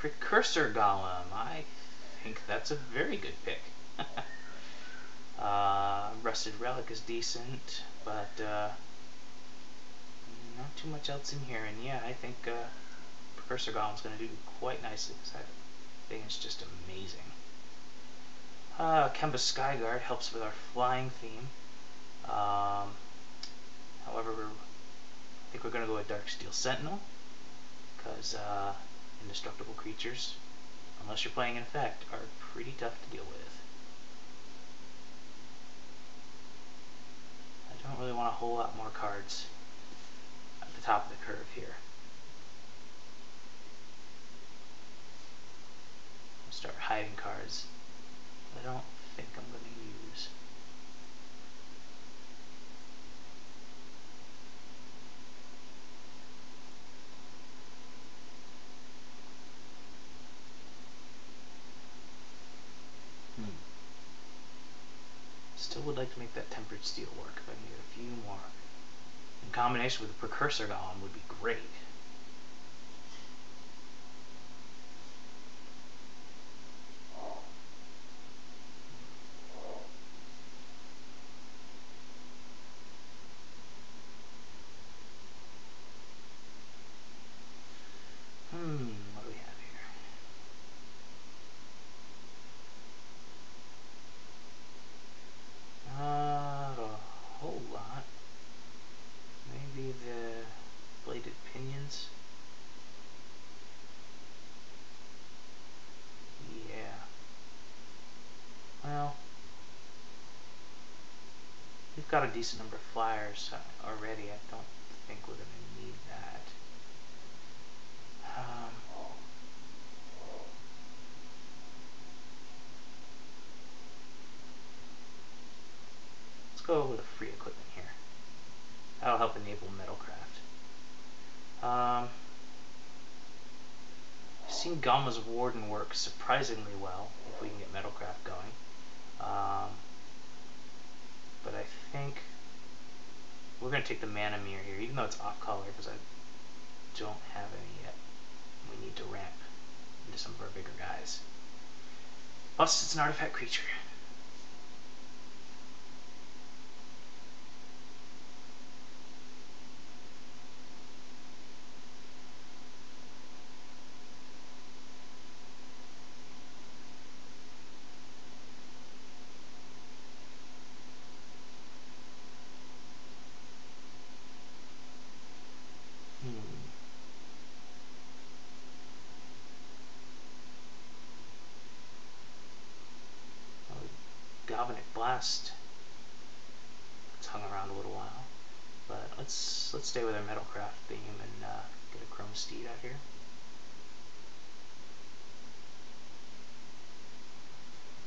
Precursor Golem. I think that's a very good pick. Rusted Relic is decent, but not too much else in here. And yeah, I think Precursor Golem's going to do quite nicely because that thing is just amazing. Kemba Skyguard helps with our flying theme. However, I think we're going to go with Darksteel Sentinel because indestructible creatures, unless you're playing Infect, are pretty tough to deal with. I don't really want a whole lot more cards at the top of the curve here. I'll start hiding cards that I don't think I'm going to use. Still would like to make that Tempered Steel work if I can get a few more. In combination with the Precursor Golem would be great. What do we have here? Not a whole lot. Maybe the Bladed Pinions. Yeah. Well, we've got a decent number of flyers already. I don't think we're going to need that. Let's go with a free equipment here. That'll help enable Metalcraft. I've seen Gamma's Warden work surprisingly well if we can get Metalcraft going. But I think we're going to take the Mana Mirror here, even though it's off color, because I don't have any yet. We need to ramp into some of our bigger guys. Plus, it's an artifact creature. Galvanic Blast. It's hung around a little while, but let's stay with our Metalcraft theme and get a Chrome Steed out here.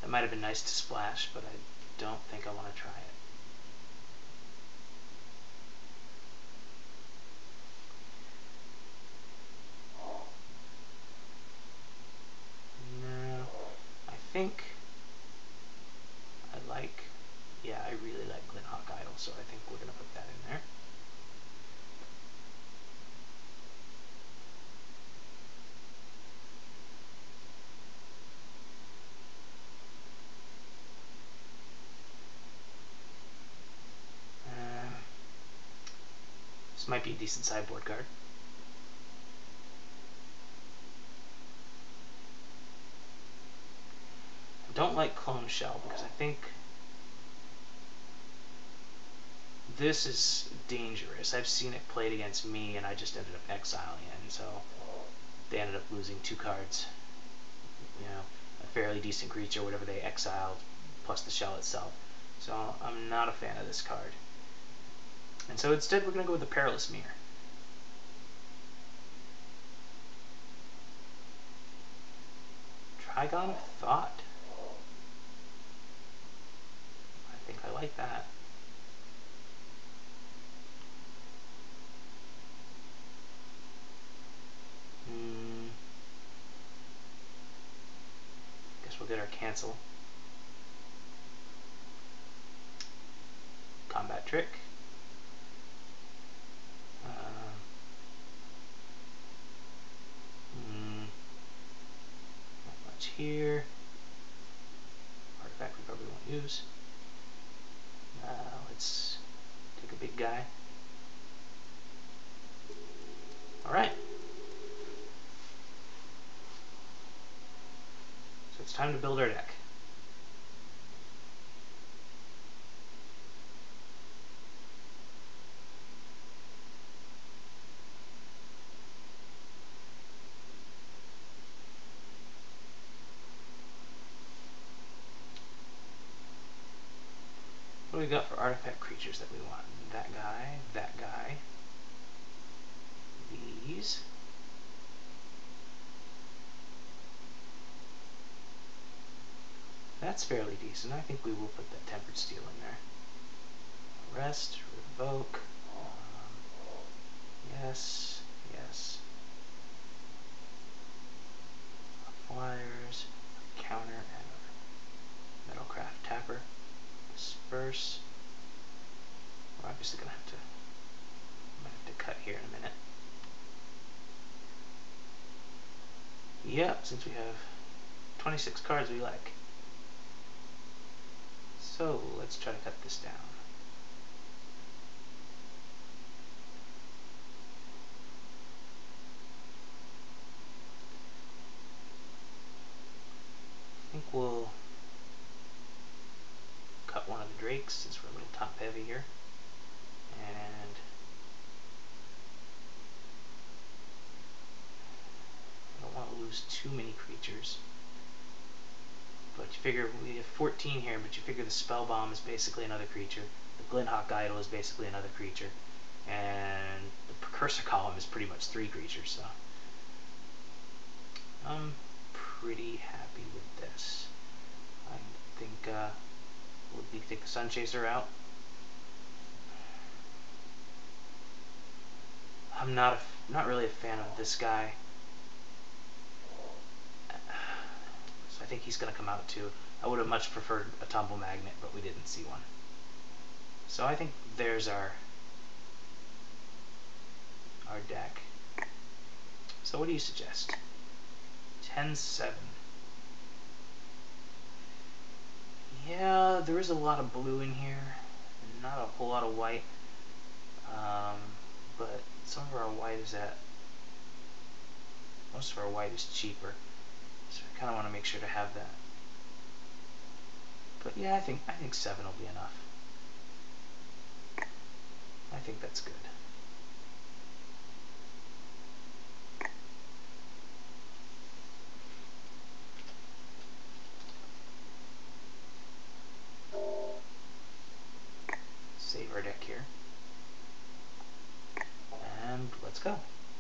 That might have been nice to splash, but I don't think I want to try it. No, I think I really like Glinhawk Idol, so I think we're going to put that in there. This might be a decent sideboard card. I don't like Clone Shell because I think this is dangerous. I've seen it played against me and I just ended up exiling it, and so they ended up losing 2 cards. You know, a fairly decent creature, whatever they exiled, plus the shell itself. So I'm not a fan of this card. And so instead we're going to go with the Perilous Mirror. Trigon of Thought. I think I like that. Guess we'll get our cancel. Combat Trick. here. Artifact we probably won't use. Let's take a big guy. Alright. So it's time to build our deck. What do we got for artifact creatures that we want? That guy, these. That's fairly decent. I think we will put that tempered steel in there. Rest, revoke. Yes, yes. Flyers, counter, and a metalcraft tapper. Disperse. We're obviously gonna have to cut here in a minute. Yeah, since we have 26 cards we like. So let's try to cut this down. I think we'll cut one of the drakes since we're a little top heavy here. And I don't want to lose too many creatures. But you figure we have 14 here, but you figure the Spell Bomb is basically another creature. The Glinthawk Idol is basically another creature. And the Precursor Column is pretty much 3 creatures, so I'm pretty happy with this. I think we'll take the Sun Chaser out. I'm not really a fan of this guy. So I think he's going to come out too. I would have much preferred a Tumble Magnet, but we didn't see one. So I think there's our deck. So what do you suggest? 10-7. Yeah, there is a lot of blue in here, and not a whole lot of white. But some of our white is most of our white is cheaper, so I kind of want to make sure to have that. But yeah, I think 7 will be enough. I think that's good. Save our deck here. And let's go.